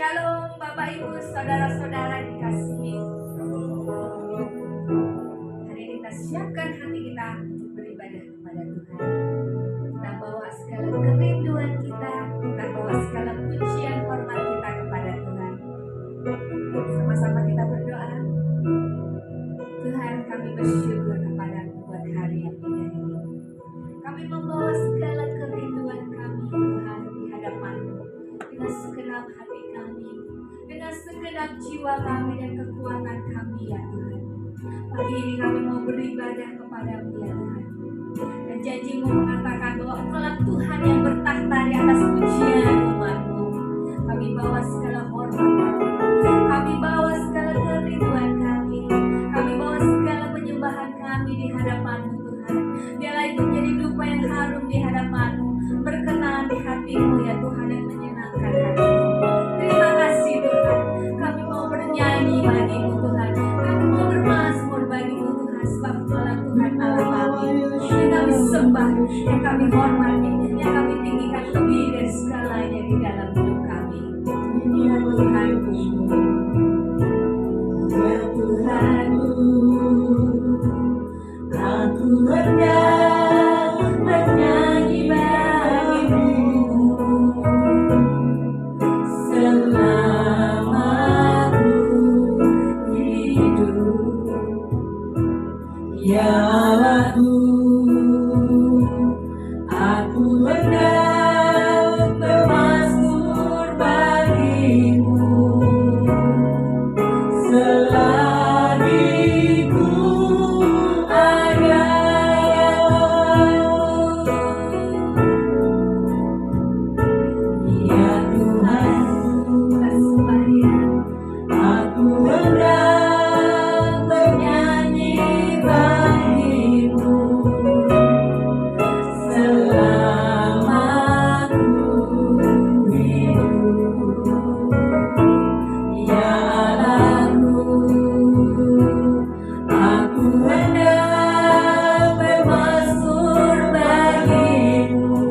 Shalom Bapak Ibu Saudara-saudara dikasihi. Hari ini kita siapkan hati kita untuk beribadah kepada Tuhan. Kita bawa segala kerinduan kita bawa segala pujian hormat kita kepada Tuhan. Sama-sama kita berdoa. Tuhan, kami bersyukur kepadamu buat hari yang indah ini. Kami membawa segala kerinduan kami Tuhan di hadapan-Mu dengan segenap hati kami, dengan segenap jiwa kami dan kekuatan kami ya Tuhan. Pagi ini kami mau beribadah kepadamu ya Tuhan. Dan janji-Mu mengatakan bahwa Engkaulah Tuhan yang bertahta di atas pujian umat-Mu. Kami bawa segala hormat kami bawa segala kerinduan kami bawa segala penyembahan kami di hadapan-Mu Tuhan. Biarlah itu menjadi dupa yang harum di hadapan-Mu, berkenan di hati-Mu ya Tuhan, dan menyenangkan hati-Mu. Terima kasih Tuhan, kami mau bernyanyi bagi-Mu Tuhan, kami mau bermazmur bagi-Mu Tuhan, sebab Engkaulah Tuhan Allah kami, yang kami sembah, yang kami hormati, yang kami tinggikan lebih dari segalanya di dalam hidup kami. Ya Tuhanku, ya Tuhanku, aku hendak bernyanyi bagimu selama aku hidup. Ya Allahku, aku hendak bermazmur bagimu selagi ku ada. Ya Tuhan, aku hendak bernyanyi bagimu selama ku hidup. Ya Allahku, aku hendak bermazmur bagimu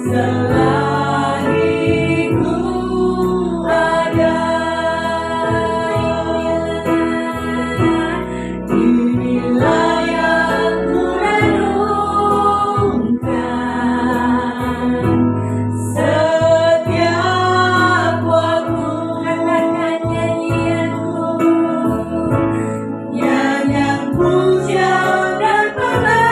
selagi ku ada. Inilah yang ku renungkan setiap waktu. Katakan nyanyianku, nyanyian pujian dan pengagungan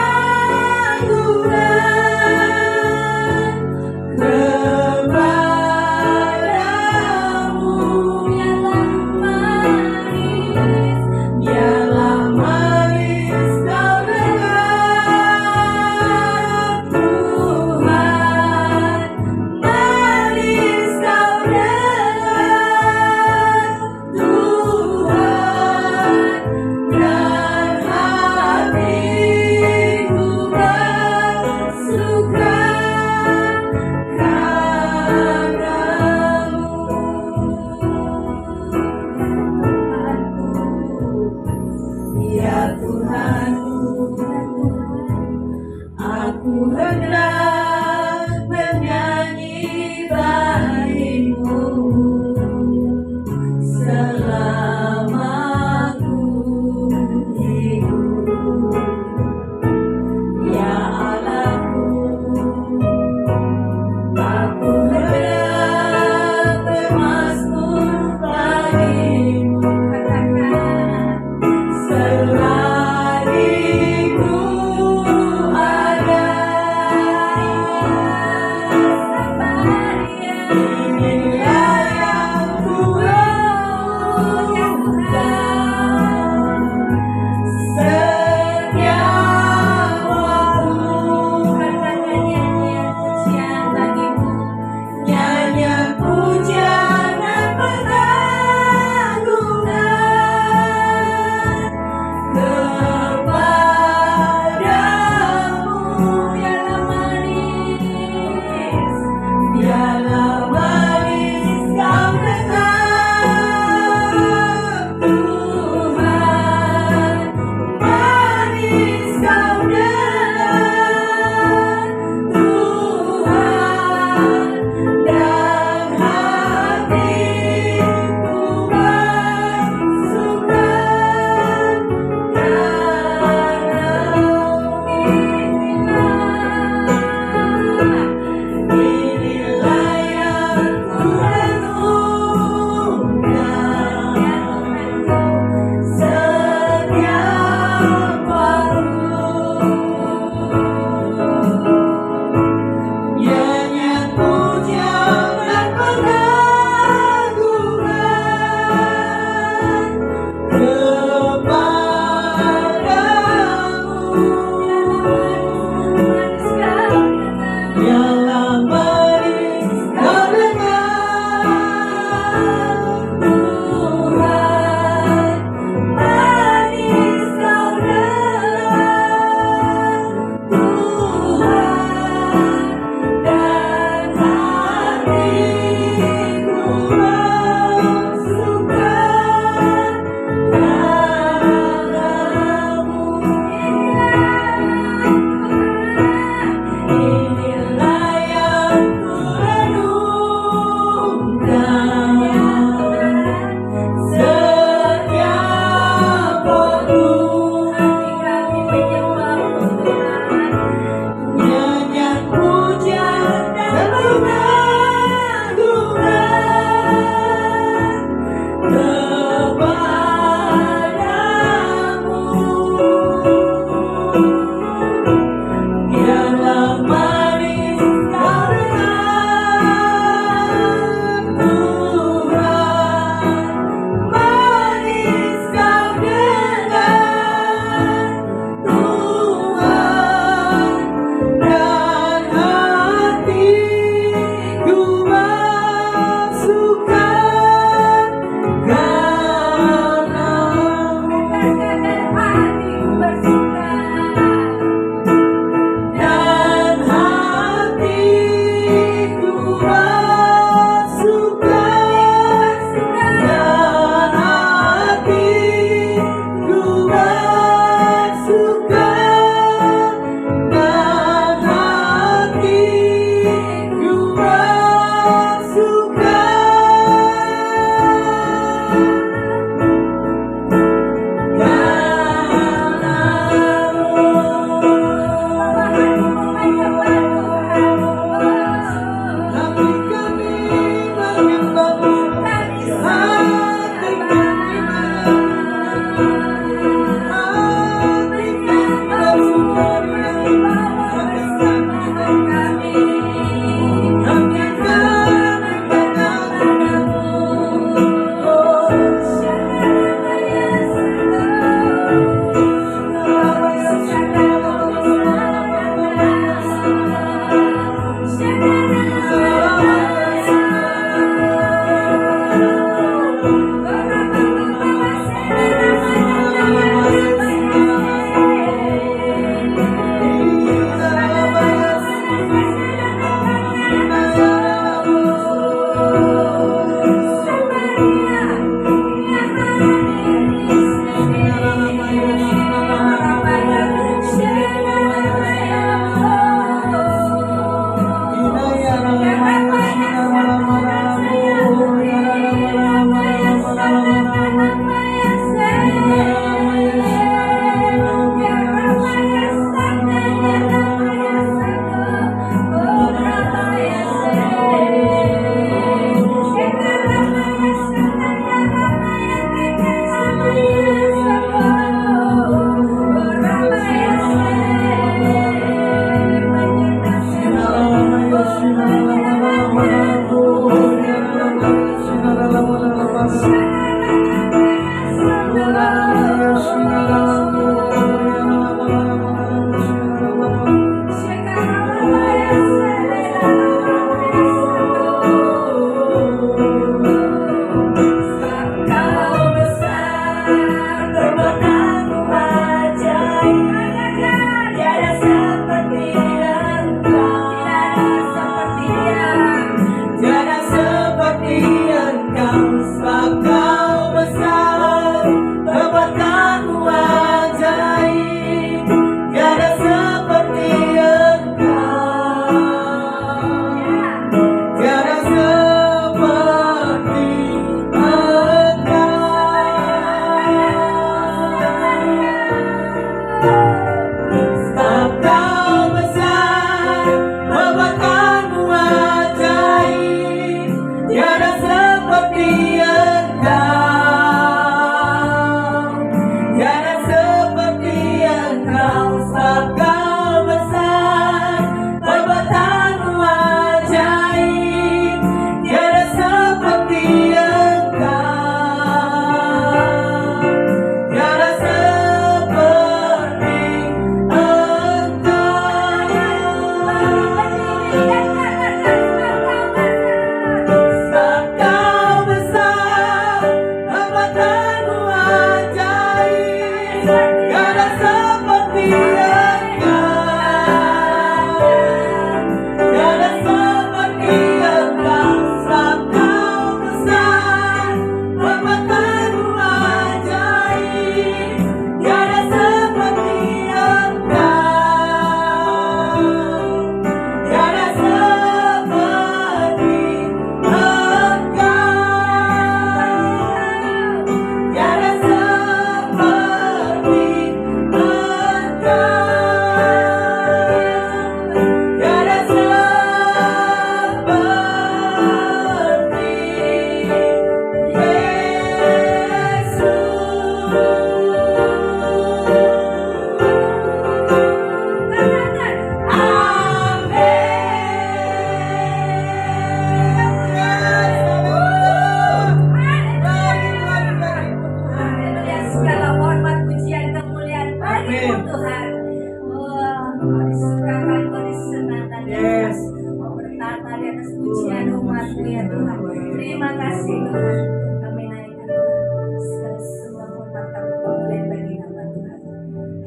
Tata di atas pujian umat-Mu ya Tuhan. Terima kasih Tuhan. Kami naikkan Tuhan. Segala semua hormat kami kemuliaan bagi nama Tuhan.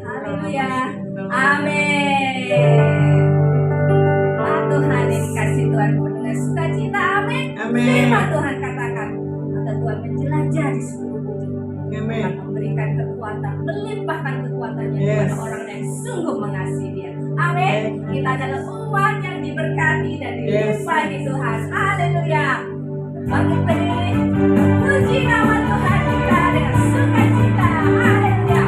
Haleluya. Amin. Tuhan yang dikasih Tuhan dengan sukacita. Amin. Firman Tuhan katakan, maka Tuhan menjelajah di seluruh bumi. Tuhan memberikan kekuatan, melimpahkan kekuatannya kepada orang yang sungguh mengasihi Dia. Amin. Kita adalah umat yang diberkati dan dilimpahi Tuhan. Haleluya. Bangkit berdiri, puji nama Tuhan kita dengan sukacita. Haleluya.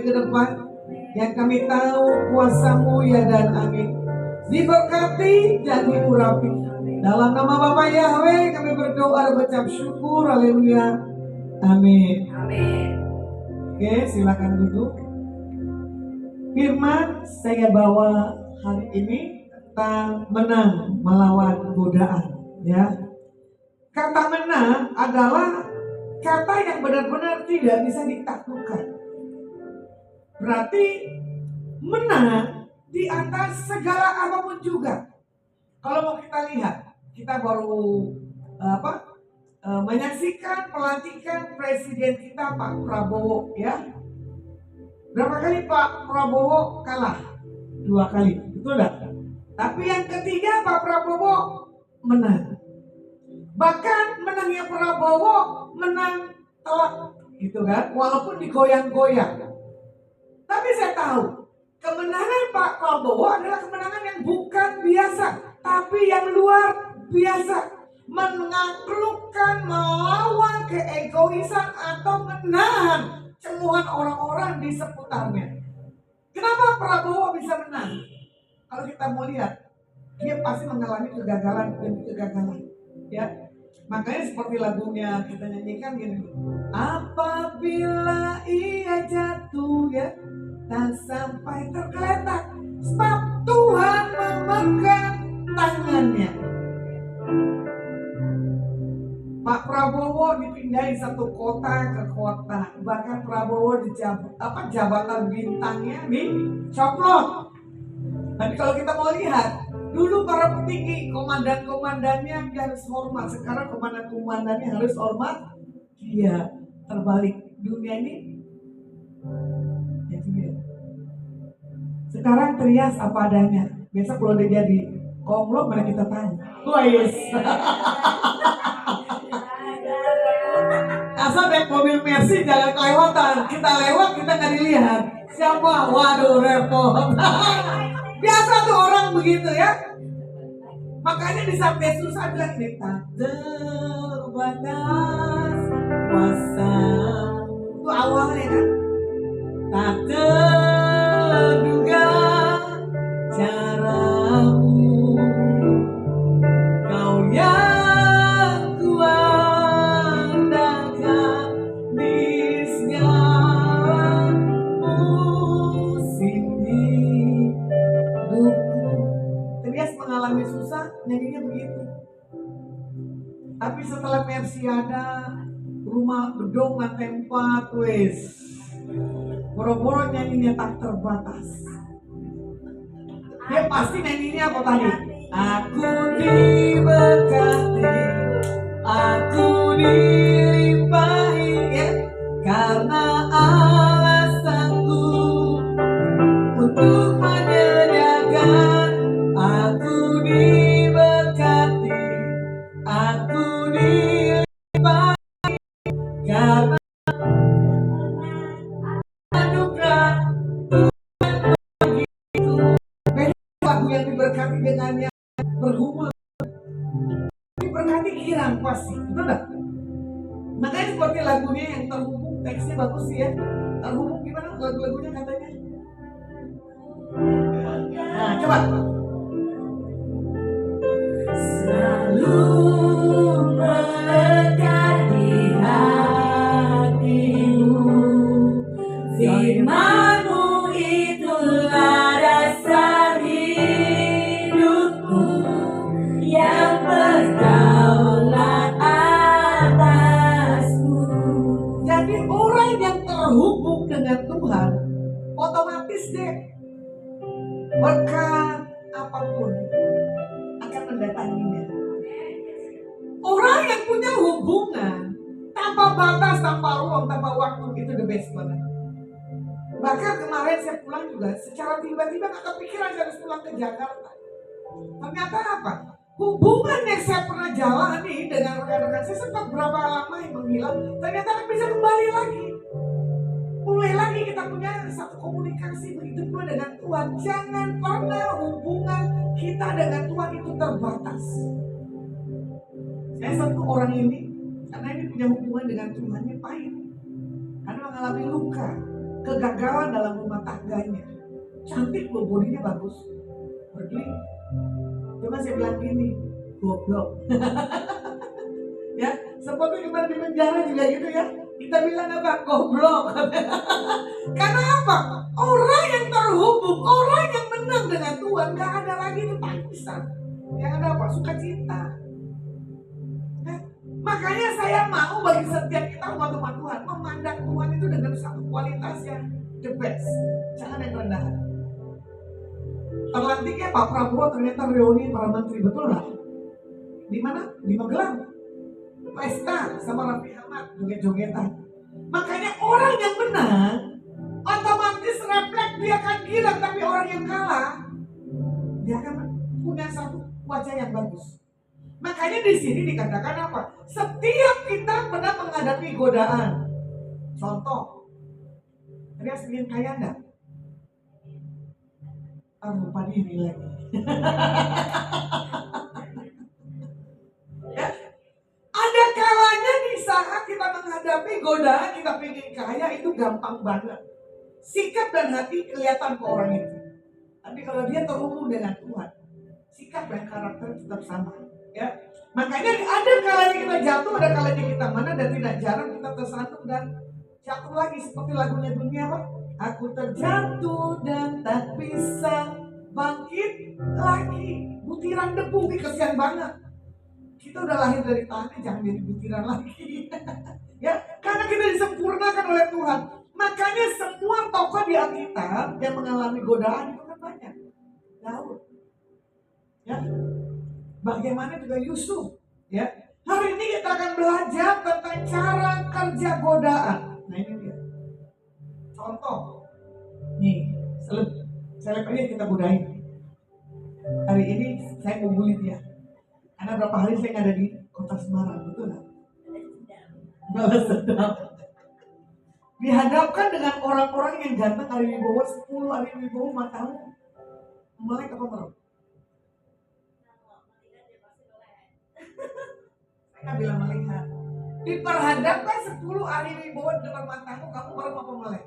ke depan. Yang kami tahu kuasa-Mu ya dan amin. Diberkati dan diurapi. Dalam nama Bapa Yahweh kami berdoa dan mengucap syukur. Haleluya. Amin. Amin. Oke, silakan duduk. Firman saya bawa hari ini tentang menang melawan godaan, ya. Kata menang adalah kata yang benar-benar tidak bisa ditaklukkan. Berarti menang di atas segala apapun juga. Kalau mau kita lihat, kita baru menyaksikan pelantikan presiden kita Pak Prabowo, ya. Berapa kali Pak Prabowo kalah? 2 kali, betul enggak? Tapi yang ketiga Pak Prabowo menang. Bahkan menangnya Prabowo menang telak, gitu kan? Walaupun digoyang-goyang. Tapi saya tahu kemenangan Pak Prabowo adalah kemenangan yang bukan biasa, tapi yang luar biasa. Menaklukkan, melawan keegoisan atau menahan cemoohan orang-orang di seputarnya. Kenapa Prabowo bisa menang? Kalau kita mau lihat, dia pasti mengalami kegagalan demi kegagalan, ya. Makanya seperti lagunya kita nyanyikan gini, apabila ia jatuh, ya, tak sampai tergeletak, sebab Tuhan memegang tangannya. Pak Prabowo dipindahin satu kota ke kota, bahkan Prabowo di jabatan bintangnya dicopot. Tapi kalau kita mau lihat, dulu para petinggi, komandan-komandannya dia harus hormat. Sekarang komandan-komandannya harus hormat. Iya, terbalik. Dunia ini ya, sekarang terias apa adanya. Besok kalau dia jadi komplot, mana kita tanya. Wah, yes. Asal naik mobil Mercy jangan kelewatan. Kita lewat kita nggak dilihat. Siapa? Waduh, repot. Biasa tuh orang begitu, ya. Makanya di saat Yesus bilang ini, tak terbatas kuasa. Itu awalnya kan. Tak terduga caramu, kau yang kuandalkan di segala musim hidupku. Terias mengalami susah, nyanyinya begitu. Tapi setelah Mercy ada, rumah gedung tempat, wes, boro-boro nyanyinya tak terbatas. Dia pasti nyanyinya apa tadi? Aku diberkati, aku dilimpahi, ya, karena Allah sanggup untuk menyediakan. Aku diberkati, aku dilimpahi, karena anugerah Tuhan bagiku. Lagu yang diberkati dengannya bergumul, diberkati girang pasti, betul gak? Makanya seperti lagunya yang terhubung, teksnya bagus sih, ya. Terhubung gimana lagu-lagunya katanya? Nah, coba. Selalu melekat di hatimu, firman-Mu itulah dasar hidupku, yang berdaulat atasku. Jadi orang yang terhubung dengan Tuhan, otomatis deh berkat apapun akan mendatanginya. Orang yang punya hubungan tanpa batas, tanpa ruang, tanpa waktu, itu the best banget. Bahkan kemarin saya pulang juga secara tiba-tiba gak kepikiran saya harus pulang ke Jakarta. Ternyata apa? Hubungan yang saya pernah jalani dengan rekan-rekan saya sempat berapa lama yang menghilang, ternyata bisa kembali lagi. Mulai lagi kita punya satu komunikasi, begitu pula dengan Tuhan. Jangan pernah hubungan kita dengan Tuhan itu terbatas. Saya sentuh orang ini karena ini punya hubungan dengan Tuhannya pahit, karena mengalami luka. kegagalan dalam rumah tangganya. Cantik loh, bodinya bagus, pergi. Cuma saya bilang gini, goblok. Ya, seperti kemarin di penjara juga gitu ya. Kita bilang apa? Goblok. Karena apa? Orang yang terhubung, orang yang menang dengan Tuhan, gak ada lagi itu tangisan. Yang ada apa? Sukacita. Ya. Makanya saya mau bagi setiap kita umat-umat Tuhan memandang Tuhan itu dengan satu kualitas yang the best. Jangan yang rendah. Terlantiknya Pak Prabowo ternyata reuni para menteri, betul nggak? Di mana? Di Magelang. Pesta sama Raffi Ahmad, joget-jogetan. Makanya orang yang menang otomatis refleks dia akan gila, tapi orang yang kalah dia akan punya satu wajah yang bagus. Makanya di sini dikatakan apa? Setiap kita pernah menghadapi godaan. Contoh, dia ingin kaya enggak? Lupa diri lagi. Ya. Ada kalanya di saat kita menghadapi godaan, kita pengen kaya, itu gampang banget. Sikap dan hati kelihatan ke orang itu. Tapi kalau dia terhubung dengan Tuhan, sikap dan karakter tetap sama. Ya, makanya ada kalanya kita jatuh, ada kalanya kita mana, dan tidak jarang kita tersandung dan jatuh lagi seperti lagunya Dunia apa? Aku terjatuh dan tak bisa bangkit lagi. Butiran debu, kesian banget. Kita udah lahir dari tanah, jangan jadi butiran lagi. Ya, karena kita disempurnakan oleh Tuhan. Makanya semua tokoh di Alkitab yang mengalami godaan itu kan banyak. Daud, ya, bagaimana juga Yusuf, ya. Hari ini kita akan belajar tentang cara kerja godaan. Nah ini dia. Contoh, nih, seleb aja kita godain. Hari ini saya mau bully dia. Karena berapa hari saya nggak ada di kota Semarang, betul nggak? Balas dendam. Dihadapkan dengan orang-orang yang ganteng hari Wibowo 10 hari Wibowo, matamu melek apa merem? Saya nggak bilang melihat. Diperhadapkan 10 hari Wibowo depan matamu, kamu merem apa melek?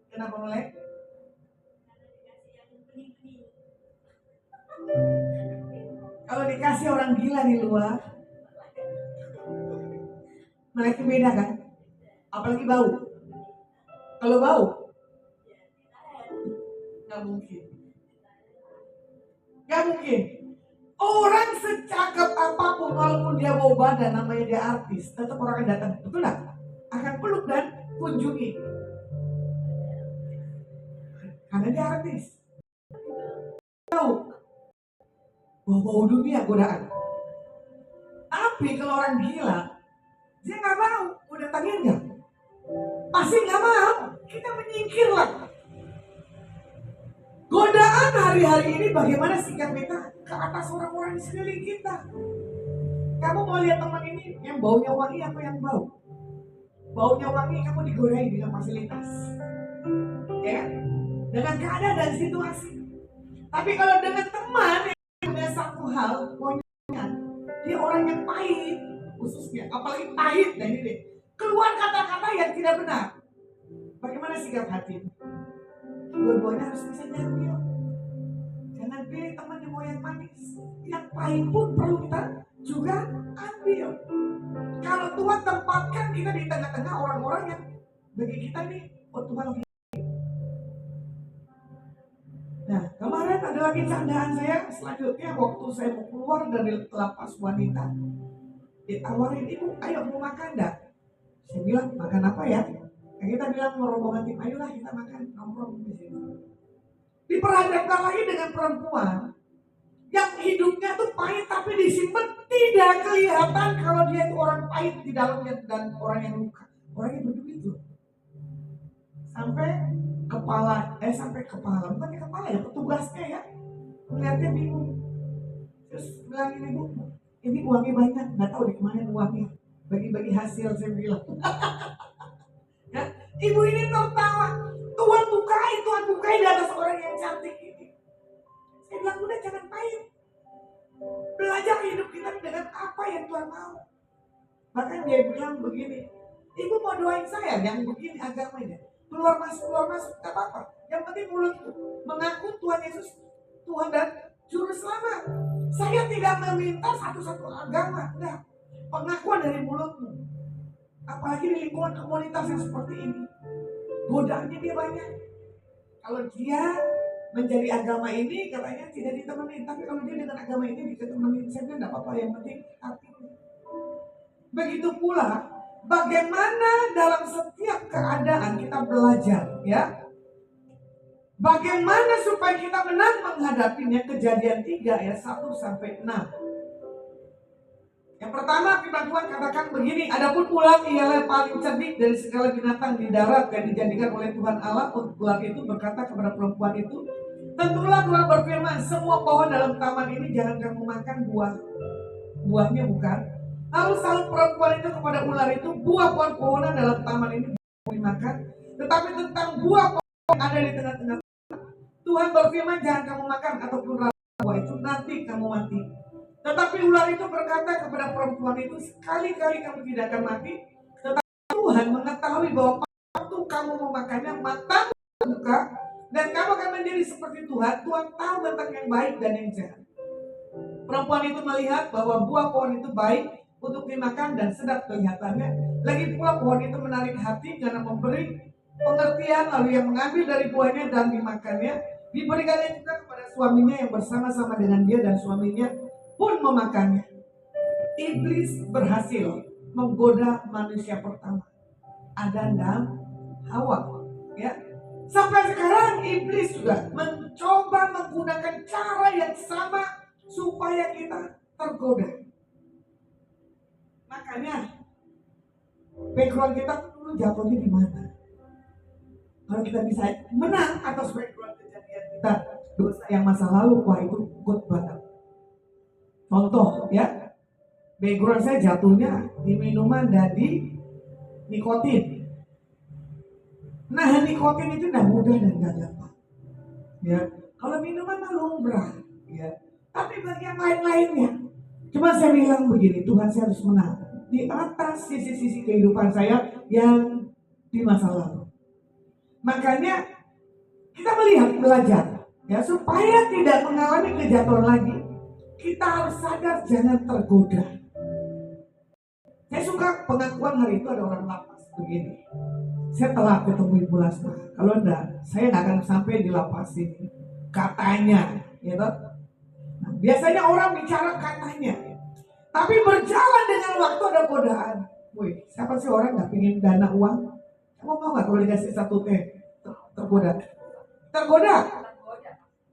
Kenapa melek? Kalau dikasih orang gila di luar, meleknya beda kan? Apalagi bau. Kalau bau, nggak mungkin. Nggak mungkin. Orang secakap apapun, walaupun dia bau badan, namanya dia artis, tetap orang akan datang. Betul nggak? Akan peluk dan kunjungi. Karena dia artis. Tahu. Bau dunia godaan. Tapi kalau orang gila, dia nggak mau. Mau datangin nggak? Pasti nggak mau. Kita menyingkir lah. Godaan hari-hari ini bagaimana sikap kita ke atas orang-orang di sekeliling kita. Kamu mau lihat teman ini yang baunya wangi apa yang bau? Baunya wangi, kamu digodain dengan fasilitas, ya, dengan keadaan dan situasi. Tapi kalau dengan teman yang punya satu hal, maunya dia orang yang pahit, khususnya, apalagi pahit, dan ini deh, keluar kata-kata yang tidak benar. Bagaimana sikap hati? Dua-duanya harus bisa diambil. Jangan pilih teman yang mau yang manis. Yang pahit pun perlu kita juga ambil. Kalau Tuhan tempatkan kita di tengah-tengah orang-orang yang bagi kita nih, oh Tuhan lagi. Nah, kemarin ada lagi candaan saya. Selanjutnya waktu saya mau keluar dari lapas wanita, ditawarin, ibu, ayo mau makan enggak? Saya bilang, makan apa ya? Nah, kita bilang mau rombongan tim, ayolah kita makan, nongkrong di sini. Diperhadapkan lagi dengan perempuan yang hidupnya tuh pahit tapi disimpan, tidak kelihatan kalau dia itu orang pahit di dalamnya dan orang yang luka, orang yang berduit loh. Sampai kepala, bukan kepala ya, petugasnya ya, melihatnya bingung. Terus bilang, ini uangnya banyak, nggak tahu di kemana uangnya, bagi-bagi hasil, saya bilang. Ya, ibu ini tertawa. Tuhan bukai di atas orang yang cantik ini. Saya bilang, udah jangan pahit. Belajar hidup kita dengan apa yang Tuhan mau. Bahkan dia bilang begini, ibu mau doain saya yang begini agamanya. keluar masuk, gak apa-apa. Yang penting mulut mengaku Tuhan Yesus Tuhan dan Juru Selamat. Saya tidak meminta satu-satu agama, enggak. Pengakuan dari mulutmu. Apalagi di lingkungan komunitas yang seperti ini, godaannya dia banyak. Kalau dia menjadi agama ini katanya tidak ditemenin, tapi kalau dia dengan agama ini ditemenin, saya bilang enggak apa-apa, yang penting hatinya. Begitu pula bagaimana dalam setiap keadaan kita belajar, ya. Bagaimana supaya kita menang menghadapinya. Kejadian 3 ayat 1 sampai 6. Yang pertama, firman Tuhan katakan begini, adapun ular ialah paling cerdik dari segala binatang di darat yang dijadikan oleh Tuhan Allah. Ular itu berkata kepada perempuan itu, tentulah Tuhan berfirman, semua pohon dalam taman ini jangan kamu makan buahnya, bukan? Lalu sahut perempuan itu kepada ular itu, buah pohon-pohonan dalam taman ini boleh makan, tetapi tentang buah pohon yang ada di tengah-tengah Tuhan berfirman, jangan kamu makan ataupun buah itu, nanti kamu mati. Tetapi ular itu berkata kepada perempuan itu, sekali-kali kamu tidak akan mati, tetapi Tuhan mengetahui bahwa waktu kamu memakannya matamu terbuka dan kamu akan menjadi seperti Tuhan. Tuhan tahu tentang yang baik dan yang jahat. Perempuan itu melihat bahwa buah pohon itu baik untuk dimakan dan sedap kelihatannya. Lagi pula pohon itu menarik hati karena memberi pengertian, lalu yang mengambil dari buahnya dan dimakannya. Diberikannya juga kepada suaminya yang bersama-sama dengan dia, dan suaminya pun memakannya. Iblis berhasil menggoda manusia pertama, Adam dan Hawa, ya. Sampai sekarang iblis juga mencoba menggunakan cara yang sama supaya kita tergoda. Makanya background kita dulu jatuhnya di mana? Kalau kita bisa menang atas background kejadian kita, dosa yang masa lalu, wah itu good banget. Contoh, ya, background saya jatuhnya di minuman dan di nikotin. Nah, nikotin itu tidak mudah dan tidak gampang, ya. Kalau minuman mah lumrah, ya. Tapi bagi yang lain-lainnya, cuma saya bilang begini, Tuhan, saya harus menang di atas sisi-sisi kehidupan saya yang di masa lalu. Makanya kita belajar, ya, supaya tidak mengalami kejatuhan lagi. Kita harus sadar jangan tergoda. Saya suka pengakuan hari itu ada orang lapas begini. Saya telah ketemu Ibu Lasma. Kalau enggak, saya nggak akan sampai di lapas ini. Katanya, ya toh? Nah, biasanya orang bicara katanya, tapi berjalan dengan waktu ada godaan. Wih, siapa sih orang nggak pengen dana uang? Kamu mau nggak kalau dikasih satu teh tergoda? Tergoda?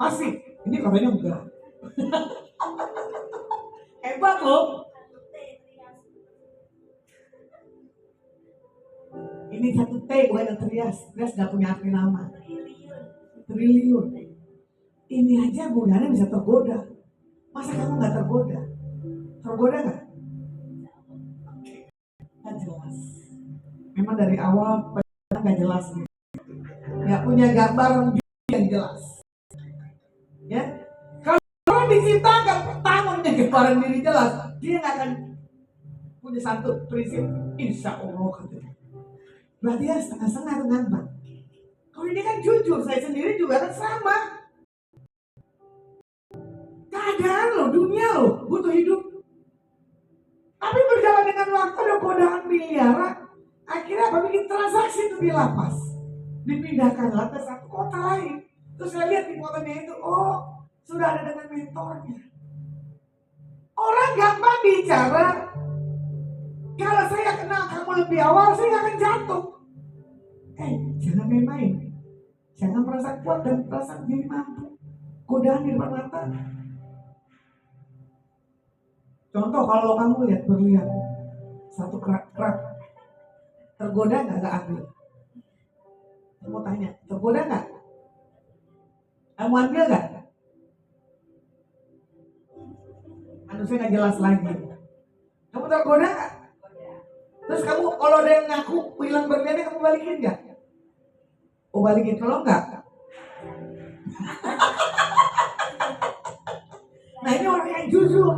Pasti. Ini katanya enggak. Hebat loh. Ini satu T bukan yang Trias. Trias gak punya arti nama. Triliun. Ini aja budaya bisa tergoda. Masa kamu gak tergoda? Tergoda gak? Gak jelas. Memang dari awal gak jelas nih. Gak punya gambar yang jelas. Ya. Kalau orang diciptakan pertama punya gambaran diri jelas, dia gak akan punya satu prinsip. Insya Allah katanya. Berarti ya setengah-setengah dengan Bang. Kalau ini kan jujur, saya sendiri juga kan sama. Keadaan loh, dunia loh, butuh hidup. Tapi berjalan dengan waktu ada godaan miliaran. Akhirnya apa, bikin transaksi itu di lapas. Dipindahkan ke satu kota lain. Terus saya lihat di fotonya itu, oh sudah ada dengan mentornya. Orang gampang bicara, kalau saya kenal kamu lebih awal, saya gak akan jatuh. Jangan main-main. Jangan merasa kuat dan merasa diri mampu. Godaan di depan mata. Contoh, kalau kamu lihat berlian satu kerak, tergoda gak ambil? Saya mau tanya, tergoda gak? Kamu ambil gak? Manusia gak jelas lagi. Kamu tergoda gak? Terus kamu kalau ada yang ngaku hilang berliannya, kamu balikin gak? Oh balikin, kalau enggak. Nah ini orang yang jujur.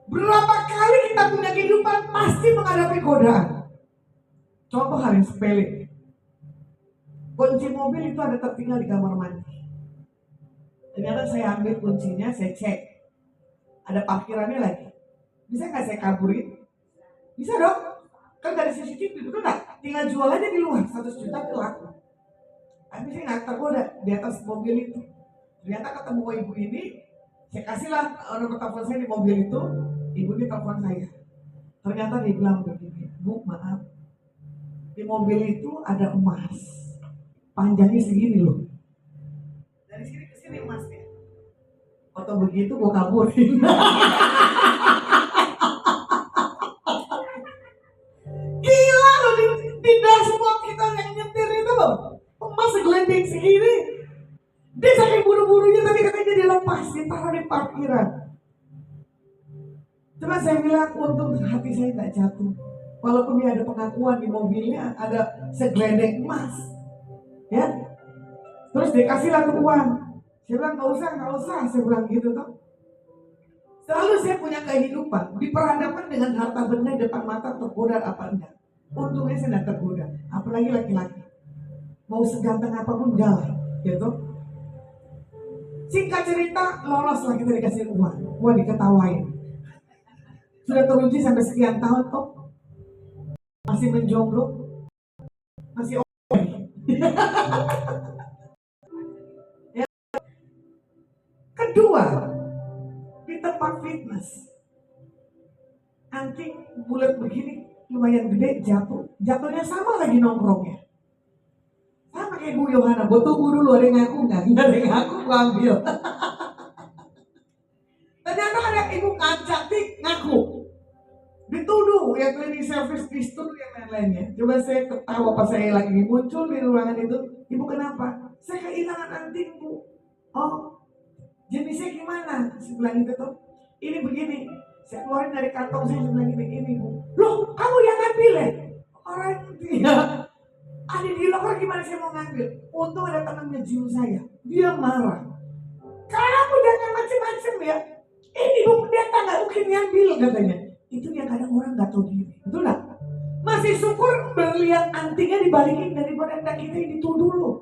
Berapa kali kita punya kehidupan pasti menghadapi godaan. Contoh hal yang sepele. kunci mobil itu ada tertinggal di kamar mandi. Ternyata saya ambil kuncinya, saya cek, ada parkirannya lagi. Bisa nggak saya kaburin? Bisa dong, kan dari CCTV, betul nggak? Tinggal jual aja di luar, 100 juta itu laku. Tapi saya nggak tergoda di atas mobil itu. Ternyata ketemu ibu ini, saya kasihlah nomor telepon saya di mobil itu. Ibu ini telepon saya. Ternyata dia bilang begini, Bu maaf, di mobil itu ada emas, panjangnya segini loh. Dari sini ke sini emasnya. Atau begitu gue kaburin. Gila loh, di dashboard kita yang nyetir itu loh, emas segelending segini. Dia saking buru-burunya tadi katanya dilepas, ditaruh di parkiran. Cuma saya bilang untung hati saya tak jatuh. Walaupun dia ada pengakuan di mobilnya ada segelending emas, ya. Terus dikasihlah uang. Saya bilang nggak usah, saya bilang gitu tuh. Selalu saya punya kehidupan diperhadapkan dengan harta benda depan mata, tergoda apa enggak. Untungnya saya tidak tergoda, apalagi laki-laki. Mau seganteng apapun jalan, gitu. Singkat cerita, loloslah kita dikasih uang. Wah, diketawain. Sudah teruji sampai sekian tahun toh, masih menjomblo, masih ya. Kedua, di tempat fitness, anting bulat begini lumayan gede jatuhnya sama lagi nongkrongnya. Sama kayak Bu Yohana, gue tunggu dulu ada yang ngaku nggak ada yang ngaku, gue ambil. Ternyata ada ibu cantik ngaku, dituduh yang cleaning service, dituduh yang lain-lainnya. Coba saya ketawa pas saya lagi muncul di ruangan itu, ibu kenapa? Saya kehilangan anting Bu. Oh, jenisnya gimana? Saya bilang gitu tuh, ini begini. Saya keluarin dari kantong saya bilang ini Bu. Loh, kamu yang ngambil ya? Orang dia ada di loker, gimana saya mau ngambil? Untung ada teman ngejiu saya, dia marah. Kamu jangan macem-macem ya. Ini Bu pendeta nggak mungkin ngambil katanya. Itu yang kadang orang nggak tahu diri, betul nggak? Masih syukur berlian antingnya dibalikin daripada kita yang dituduh loh.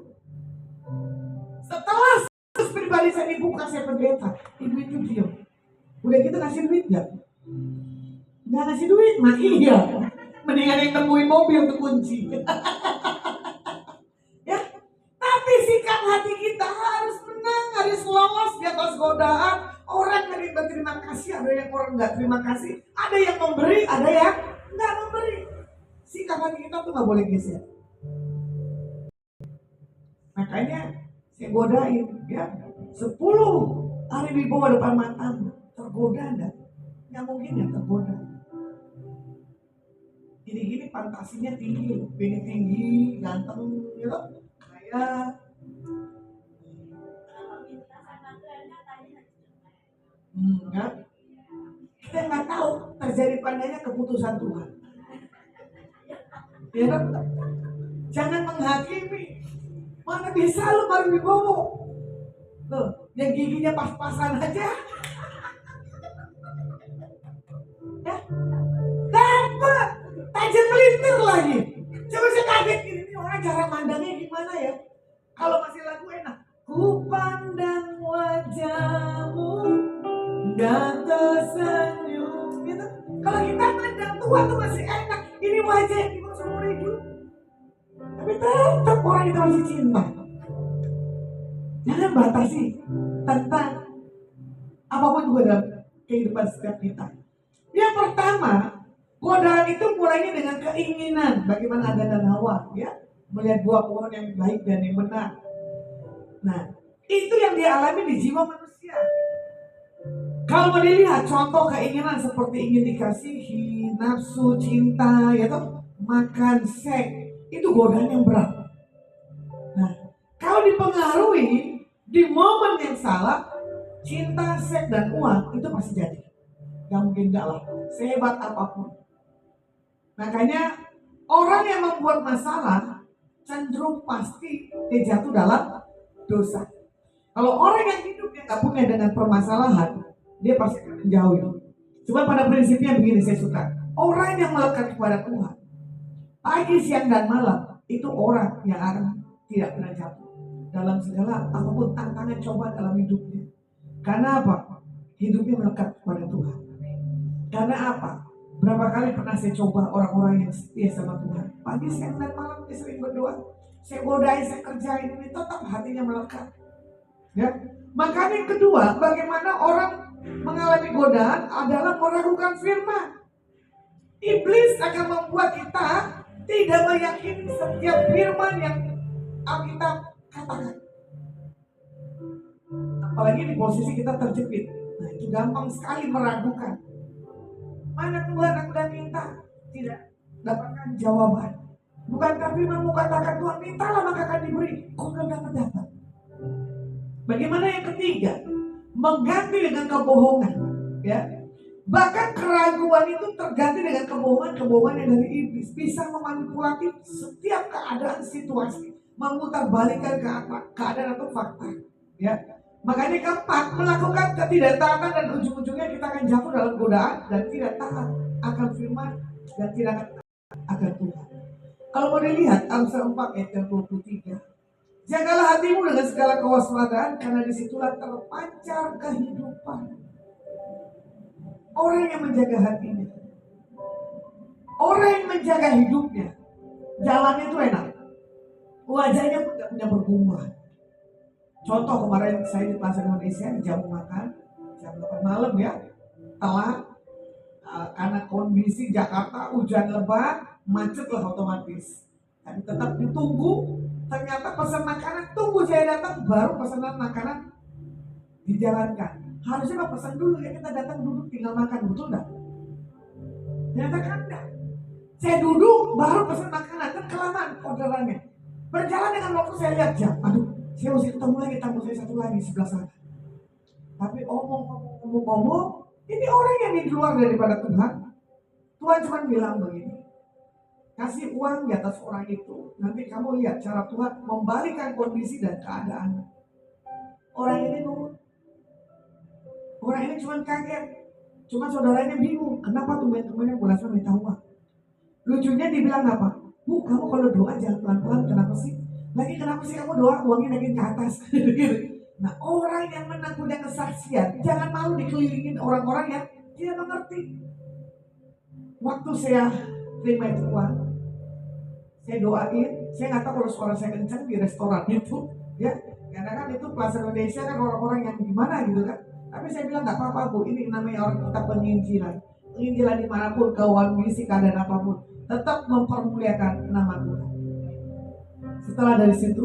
Setelah pribadi saya dibuka, saya pendeta, ibu itu diam. Udah gitu ngasih duit nggak? Nggak ngasih duit, maki ya. Mendingan yang nemuin mobil tuh kunci. Ya, tapi sikap hati kita harus menang, harus lolos di atas godaan. Orang yang berterima kasih, ada yang orang nggak terima kasih, ada yang memberi, ada yang nggak memberi. Sikap hati kita tuh nggak boleh geser. Makanya saya godain, ya, 10 hari di bawah depan matamu, tergoda enggak? Nggak mungkin ya tergoda. Gini-gini fantasinya tinggi, pengen tinggi, ganteng, gitu, kayak ya. Kita nggak tahu terjadi padanya keputusan Tuhan. Ya kan? Jangan menghakimi. Mana bisa lu baru dibawa? Loh, yang giginya pas-pasan aja. Ya, dapat tajam melintir lagi. Coba saya kaget ini orang cara mandangnya gimana ya? Kalau masih lagu enak, ku pandang wajahmu dan tersenyum, gitu. Kalau kita pandang Tuhan tuh masih enak. Ini wajah yang dibuat seumur hidup. Tapi tetap orang kita masih cinta. Jangan batasi tentang apapun juga dalam kehidupan setiap kita. Yang pertama, godaan itu mulainya dengan keinginan. Bagaimana Adam dan Hawa, ya, melihat buah pohon yang baik dan yang benar. Nah, itu yang dialami di jiwa manusia. Kalau mau dilihat contoh keinginan seperti ingin dikasihi, nafsu, cinta, ya toh, makan, seks, itu godaan yang berat. Nah, kalau dipengaruhi di momen yang salah, cinta, seks, dan uang itu pasti jadi. Gak mungkin enggak lah, sehebat apapun. Makanya orang yang membuat masalah cenderung pasti dia jatuh dalam dosa. Kalau orang yang hidupnya gak punya dengan permasalahan, dia pasti akan menjauhi. Cuma pada prinsipnya begini, saya suka. Orang yang melekat kepada Tuhan, pagi, siang, dan malam, itu orang yang akan tidak pernah jatuh dalam segala apapun tantangan coba dalam hidupnya. Karena apa? Hidupnya melekat kepada Tuhan. Karena apa? Berapa kali pernah saya coba orang-orang yang setia sama Tuhan. Pagi, siang, dan malam dia sering berdoa. Saya godain, saya kerjain, ini tetap hatinya melekat. Ya, makanya yang kedua, bagaimana orang mengalami godaan adalah meragukan firman. Iblis akan membuat kita tidak meyakini setiap firman yang Alkitab katakan. Apalagi di posisi kita terjepit. Nah, itu gampang sekali meragukan. Mana Tuhan aku udah minta, tidak dapatkan jawaban. Bukankah firman-Mu katakan Tuhan mintalah maka akan diberi. Kok belum dapat? Bagaimana yang ketiga? Mengganti dengan kebohongan. Ya, bahkan keraguan itu terganti dengan kebohongan yang dari iblis. Bisa memanipulasi setiap keadaan situasi, memutarbalikkan keadaan atau fakta. Ya, makanya keempat, melakukan ketidaktaatan dan ujung-ujungnya kita akan jatuh dalam godaan dan tidak taat akan firman dan tidak akan Tuhan. Kalau mau dilihat Amsal 4 ayat 23, jagalah hatimu dengan segala kewaspadaan karena disitulah terpancar kehidupan. Orang yang menjaga hatinya, orang yang menjaga hidupnya, jalannya itu enak, wajahnya pun tidak punya bergumam. Contoh kemarin saya di Plaza Indonesia di jam makan jam 8 malam ya, telat karena kondisi Jakarta hujan lebat, macet lah otomatis. Tapi tetap ditunggu. Ternyata pesan makanan tunggu saya datang baru pesanan makanan dijalankan. Harusnya Pak pesan dulu ya, kita datang duduk tinggal makan, betul enggak? Ternyata kan enggak. Saya duduk baru pesan makanan, kan kelamaan orderannya. Berjalan dengan waktu saya lihat jam, aduh saya mesti ketemu lagi tamu saya satu lagi sebelah sana. Tapi omong, ini orang yang di luar daripada Tuhan. Tuhan cuma bilang begini, kasih uang di atas orang itu, nanti kamu lihat cara Tuhan membalikkan kondisi dan keadaan. Orang ini nurut. Orang ini cuma kaget. Cuma saudaranya bingung, kenapa teman-temannya bulasan minta uang. Lucunya dibilang apa? Bu, kamu kalau doa jangan pelan-pelan, kenapa sih? Lagi kenapa sih kamu doa uangnya lagi ke atas? Nah, orang yang menang punya kesaksian, jangan malu dikelilingin orang-orang yang tidak mengerti. Waktu saya terima itu uang, saya doain, saya nggak tahu kalau suara saya kencang di restoran itu, ya, karena kan itu Plaza Indonesia kan orang-orang yang gimana gitu kan. Tapi saya bilang nggak apa-apa Bu, ini namanya orang kita penginjilan dimanapun, kondisi keadaan apapun, tetap mempermuliakan nama Tuhan. Setelah dari situ,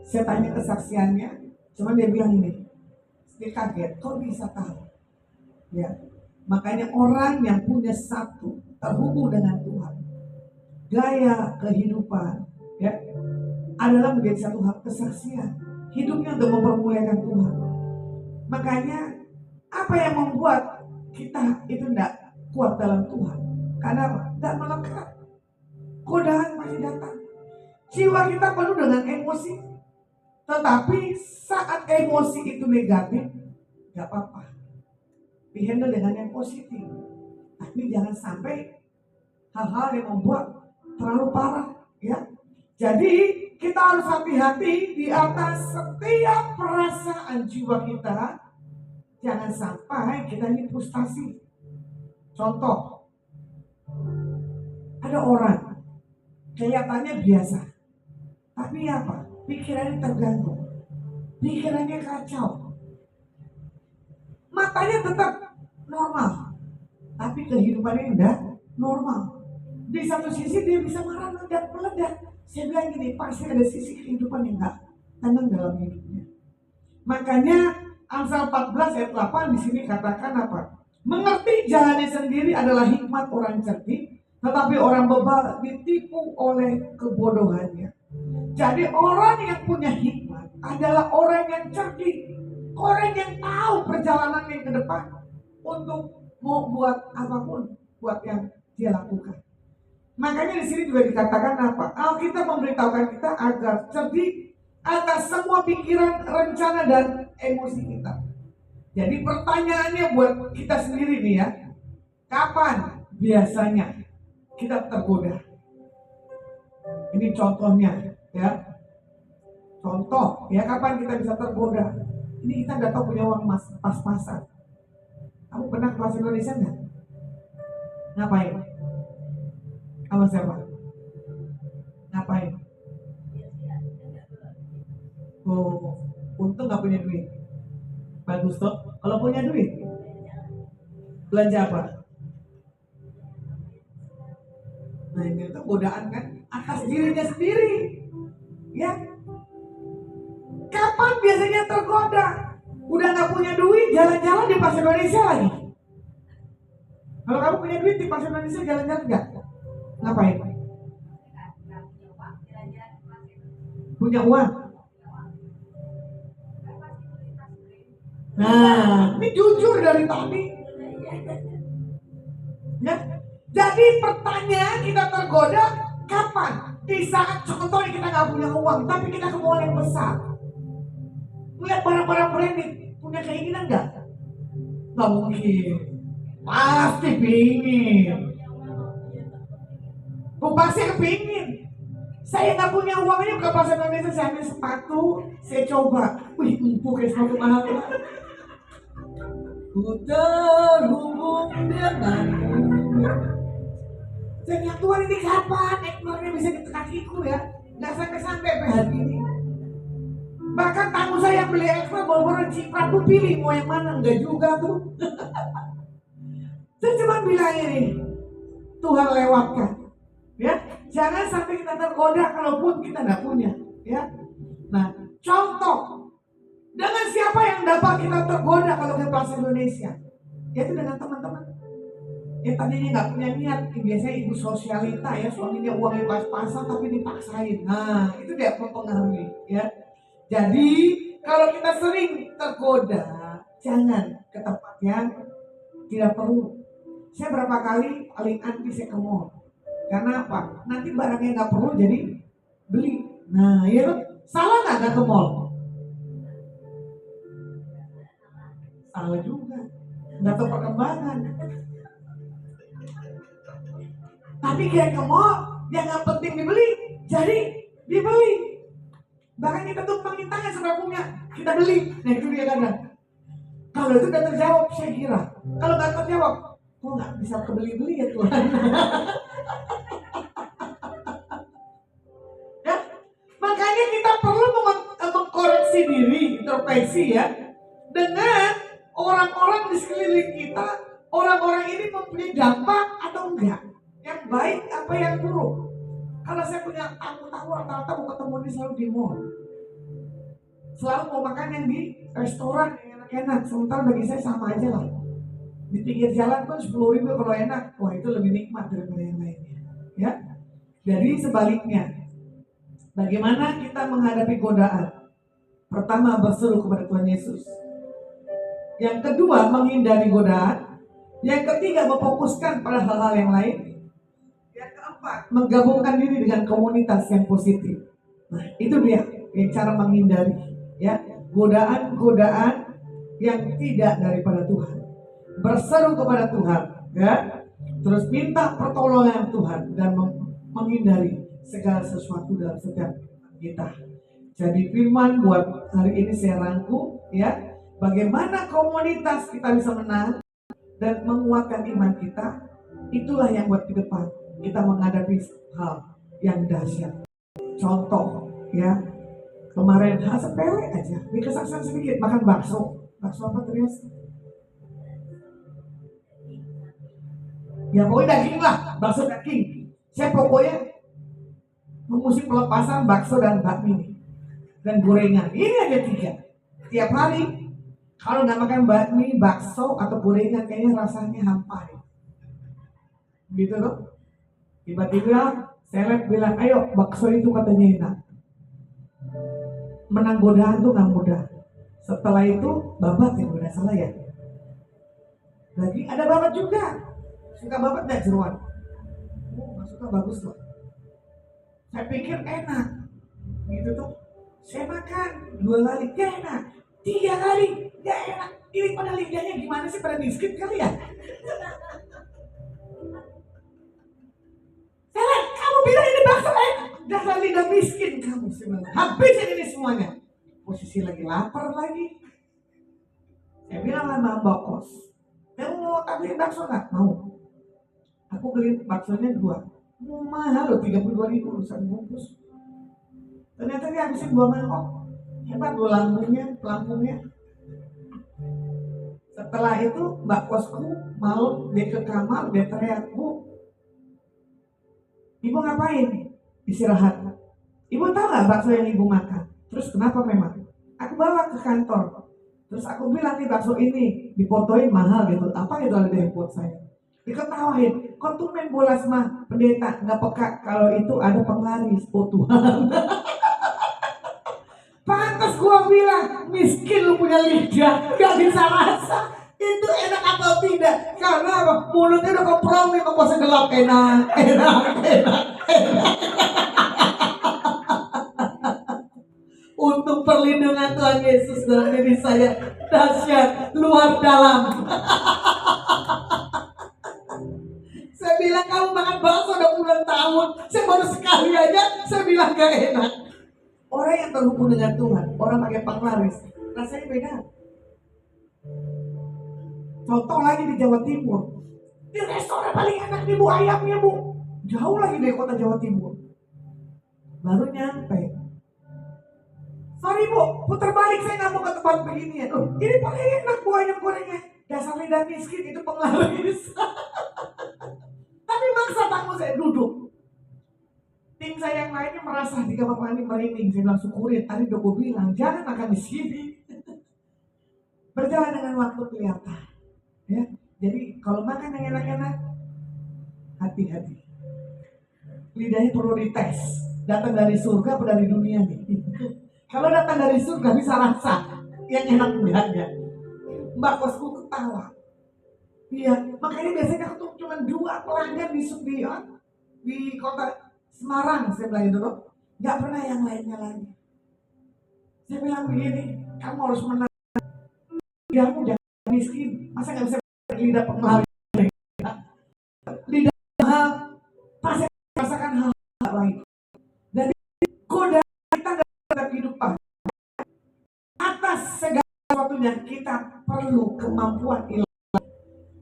saya tanya kesaksiannya, cuman dia bilang ini, dia kaget, kok bisa tahu? Ya, makanya orang yang punya satu terhubung dengan Tuhan, gaya kehidupan, ya, adalah menjadi satu hak kesaksian, hidupnya untuk mempermuliakan Tuhan. Makanya apa yang membuat kita itu tidak kuat dalam Tuhan? Karena tidak melekat. Godaan masih datang. Jiwa kita penuh dengan emosi. Tetapi saat emosi itu negatif, gak apa-apa. Dihandle dengan yang positif. Tapi jangan sampai hal-hal yang membuat terlalu parah. Ya. Jadi kita harus hati-hati di atas setiap perasaan jiwa kita. Jangan sampai kita ini frustasi. Contoh, ada orang kelihatannya biasa, tapi apa? Pikirannya terganggu, pikirannya kacau, matanya tetap normal, tapi kehidupannya udah normal. Di satu sisi dia bisa marah dan meledak. Saya bilang gini, pasti ada sisi kehidupan yang gak tenang dalam hidupnya. Makanya Amsal 14 ayat 8 di sini katakan apa? Mengerti jalannya sendiri adalah hikmat orang cerdik, tetapi orang bebal ditipu oleh kebodohannya. Jadi orang yang punya hikmat adalah orang yang cerdik, orang yang tahu perjalanannya ke depan untuk mau buat apapun, buat yang dia lakukan. Makanya di sini juga dikatakan apa? Alkitab memberitahukan kita agar cerdik atas semua pikiran, rencana, dan emosi kita. Jadi pertanyaannya buat kita sendiri nih ya, kapan biasanya kita tergoda? Ini contohnya ya, Contoh, ya kapan kita bisa tergoda? Ini kita nggak tahu punya uang pas-pasan. Kamu pernah ke Plaza Indonesia nggak? Ngapain? Sama siapa? Ngapain? Oh, untung nggak punya duit. Bagus toh. Kalau punya duit, belanja apa? Nah ini tuh godaan kan atas dirinya sendiri. Ya, kapan biasanya tergoda? Udah nggak punya duit, jalan-jalan di Plaza Indonesia lagi. Kalau kamu punya duit di Plaza Indonesia jalan-jalan nggak? Ngapain? Punya uang. Nah, ini jujur dari tadi. Ya. Jadi pertanyaan kita tergoda kapan? Di saat contohnya kita nggak punya uang, tapi kita ke mall yang besar. Lihat barang-barang branded, punya keinginan nggak? Nggak mungkin. Pasti pingin. Pasti kepingin. Saya nggak punya uangnya ke Plaza Indonesia, saya ambil sepatu, saya coba. Wih, empuk kayak sepatu mahal. Ku terhubung denganmu. Dan yang Tuhan ini kapan eknornya bisa di kakiku ya? Nggak sampai-sampai hari ini. Bahkan tamu saya yang beli ekstra bawa ciprat tuh pilih mau yang mana, enggak juga tuh. Saya cuma bilang ini, Tuhan lewatkan. Ya, jangan sampai kita tergoda kalaupun kita nggak punya. Ya, nah contoh dengan siapa yang dapat kita tergoda kalau ke Plaza Indonesia? Yaitu dengan teman-teman. Ya tadinya nggak punya niat, biasanya ibu sosialita ya, suaminya uangnya pas-pasan tapi dipaksain. Nah itu dia mempengaruhi. Ya, jadi kalau kita sering tergoda, jangan ke tempat yang tidak perlu. Saya berapa kali paling anti saya ke mall. Karena apa? Nanti barangnya nggak perlu jadi beli. Nah, ya salah nggak ke mall? Salah juga. Nggak tahu perkembangan. Tapi kayak ke mall, yang nggak penting dibeli, jadi dibeli. Bahkan kita tuh tangan sudah punya, kita beli. Nah itu dia kadang. Kalau itu udah terjawab, saya kira. Kalau nggak terjawab, kok nggak bisa kebeli-beli ya Tuhan? Ya, makanya kita perlu mengkoreksi diri, introspeksi ya, dengan orang-orang di sekeliling kita. Orang-orang ini mempunyai dampak atau enggak? Yang baik apa yang buruk? Kalau saya punya tamu-tamu rata-rata mau ketemu di selalu di mall, selalu mau makan yang di restoran yang enak-enak. Sementara bagi saya sama aja lah. Di pinggir jalan pun 10.000 kalau enak, wah itu lebih nikmat daripada yang lainnya. Ya, jadi sebaliknya, bagaimana kita menghadapi godaan? Pertama, berseru kepada Tuhan Yesus. Yang kedua, menghindari godaan. Yang ketiga, memfokuskan pada hal-hal yang lain. Yang keempat, menggabungkan diri dengan komunitas yang positif. Nah, itu dia yang cara menghindari ya godaan-godaan yang tidak daripada Tuhan. Berseru kepada Tuhan, ya. Terus minta pertolongan Tuhan dan menghindari segala sesuatu dalam setiap kita. Jadi firman buat hari ini saya rangkum ya, bagaimana komunitas kita bisa menang dan menguatkan iman kita. Itulah yang buat ke depan kita menghadapi hal yang dahsyat. Contoh ya, kemarin hal sepele aja, ini kesaksian sedikit, makan bakso apa terus? Ya pokoknya daging lah, bakso daging. Saya pokoknya memusim pelepasan bakso dan bakmi dan gorengan. Ini aja 3. Tiap hari kalau nggak makan bakmi, bakso atau gorengan kayaknya rasanya hampa. Gitu loh. Tiba-tiba seleb bilang, ayo bakso itu katanya enak. Menang godaan tuh nggak mudah. Setelah itu babat yang udah salah ya. Lagi ada babat juga. Suka babat nggak jeruan? Oh, nggak suka, bagus loh. Saya pikir enak, gitu tuh. Saya makan 2 kali, gak enak. 3 kali, gak enak. Ini pada lidahnya gimana sih, pada miskin kali ya? Saya kamu bilang ini bakso enak. Dasar lidah miskin kamu sebenarnya. Habisin ini semuanya. Posisi lagi lapar lagi. Saya bilang sama mbak kos, kamu mau beli bakso nggak? Mau. Aku beli baksonya 2. Mahal loh, 32.000 satu bungkus. Ternyata dia habisin 2 mangkok. Hebat loh lambungnya. Setelah itu mbak kosku mau dia ke kamar, dia teriak, "Bu, ibu ngapain?" Istirahat. "Ibu tahu nggak bakso yang ibu makan?" Terus kenapa memang? Aku bawa ke kantor. Terus aku bilang nih bakso ini dipotoin mahal gitu. Apa itu ada di handphone saya? Diketawain. Kok tuh main bola sama pendeta nggak peka kalau itu ada penglaris. Oh Tuhan. Pantas gua bilang miskin lu punya lidah gak bisa rasa itu enak atau tidak karena apa? Mulutnya udah kompromi sama kuasa gelap. Enak. Untuk perlindungan Tuhan Yesus dalam diri saya dahsyat luar dalam. Saya bilang kamu makan bakso udah puluhan tahun, saya baru sekali aja saya bilang gak enak. Orang yang terhubung dengan Tuhan, orang pakai penglaris, rasanya beda. Contoh lagi di Jawa Timur, di restoran paling enak nih Bu ayamnya Bu, jauh lagi dari kota Jawa Timur. Baru nyampe, "Sorry Bu, putar balik, saya nggak mau ke tempat begini ya." "Oh, ini paling enak Bu ayam gorengnya." Dasar lidah miskin itu penglaris. Tapi maksa tamu saya duduk. Tim saya yang lainnya merasa di kamar mandi merinding. Saya bilang syukurin, tadi udah gue bilang jangan makan di sini. Berjalan dengan waktu kelihatan. Ya, jadi kalau makan yang enak-enak, hati-hati. Lidahnya perlu dites. Datang dari surga atau dari dunia nih? Kalau datang dari surga bisa rasa yang enak enggaknya. Mbak kosku ketawa. Iya, makanya biasanya aku tuh cuma 2 pelanggan di kota Semarang, saya bilang itu loh. Gak pernah yang lainnya lagi. Saya bilang begini, kamu harus menang. Lidahmu jangan miskin. Masa gak bisa lidah pengalir? Lidah mahal, pasti merasakan hal baik. Jadi godaan kita gak ada kehidupan. Atas segala sesuatunya kita perlu kemampuan ilahi.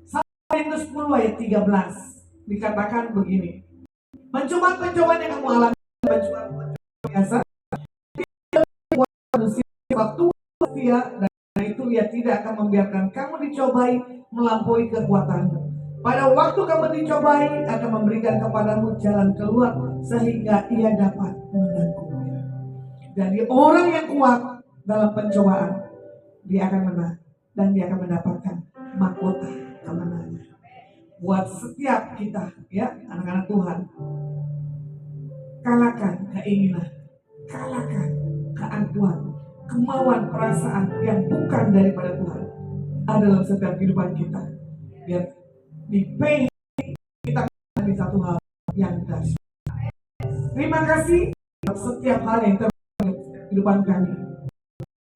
1 Korintus 10 ayat 13 dikatakan begini. Pencobaan yang kamu alami, pencobaan biasa, manusia waktu setia dan itu ia tidak akan membiarkan kamu dicobai melampaui kekuatanmu. Pada waktu kamu dicobai akan memberikan kepadamu jalan keluar sehingga ia dapat menangguhnya. Jadi orang yang kuat dalam pencobaan dia akan menang dan dia akan mendapatkan mahkota kemenangan. Buat setiap kita ya anak-anak Tuhan, kalahkan keinginan, kalahkan keangkuhan, kemauan perasaan yang bukan daripada Tuhan ada dalam setiap kehidupan kita. Biar di kita di satu hal yang dahsyat. Terima kasih setiap hal yang terjadi dalam kehidupan kami.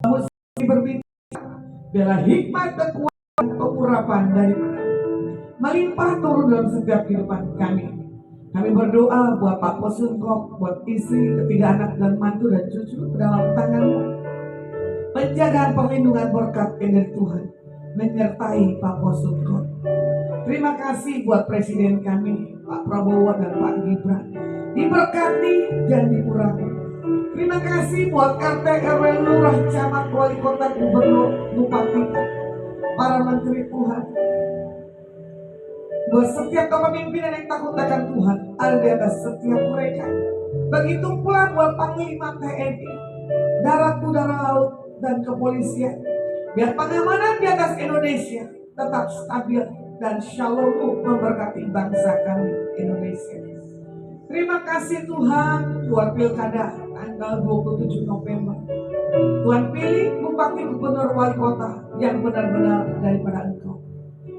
Mesti berbicara biarlah hikmat, kekuatan, pengurapan daripada melimpah turun dalam setiap kehidupan kami. Kami berdoa buat Pak Posunkok, buat istri, 3 anak dan mantu dan cucu ke dalam tangan-Mu. Penjagaan perlindungan berkat dari Tuhan menyertai Pak Posunkok. Terima kasih buat Presiden kami, Pak Prabowo dan Pak Gibran. Diberkati dan dikurangi. Terima kasih buat RT, RW, Lurah, Camat, Wali Kota, Gubernur, Bupati, para Menteri Tuhan. Buat setiap kepemimpinan yang takut akan Tuhan ada di atas setiap mereka. Begitu pula buat Panglima TNI, Darat, Udara, Laut, dan Kepolisian. Biar pengamanan di atas Indonesia tetap stabil dan Shalom memberkati bangsa kami Indonesia. Terima kasih Tuhan buat pilkada tanggal 27 November. Tuhan pilih Bupati, Gubernur, Wali Kota yang benar-benar daripada Engkau.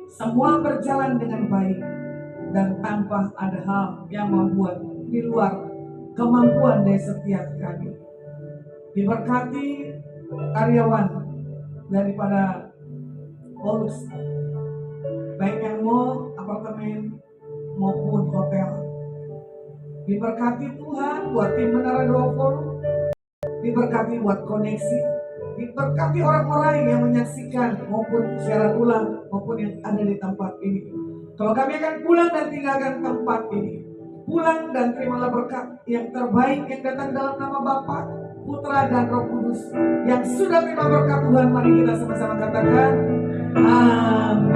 Semua berjalan dengan baik dan tanpa ada hal yang membuat di luar kemampuan dari setiap kami. Diberkati karyawan daripada Polus, baik yang mall, apartemen maupun hotel. Diberkati Tuhan Tuhan buat tim Menara 20, diberkati buat koneksi, diberkati orang-orang yang menyaksikan maupun siaran ulang maupun yang ada di tempat ini. Kalau kami akan pulang dan tinggalkan tempat ini, pulang dan terimalah berkat yang terbaik yang datang dalam nama Bapa, Putra dan Roh Kudus. Yang sudah terima berkat Tuhan, mari kita sama-sama katakan amin.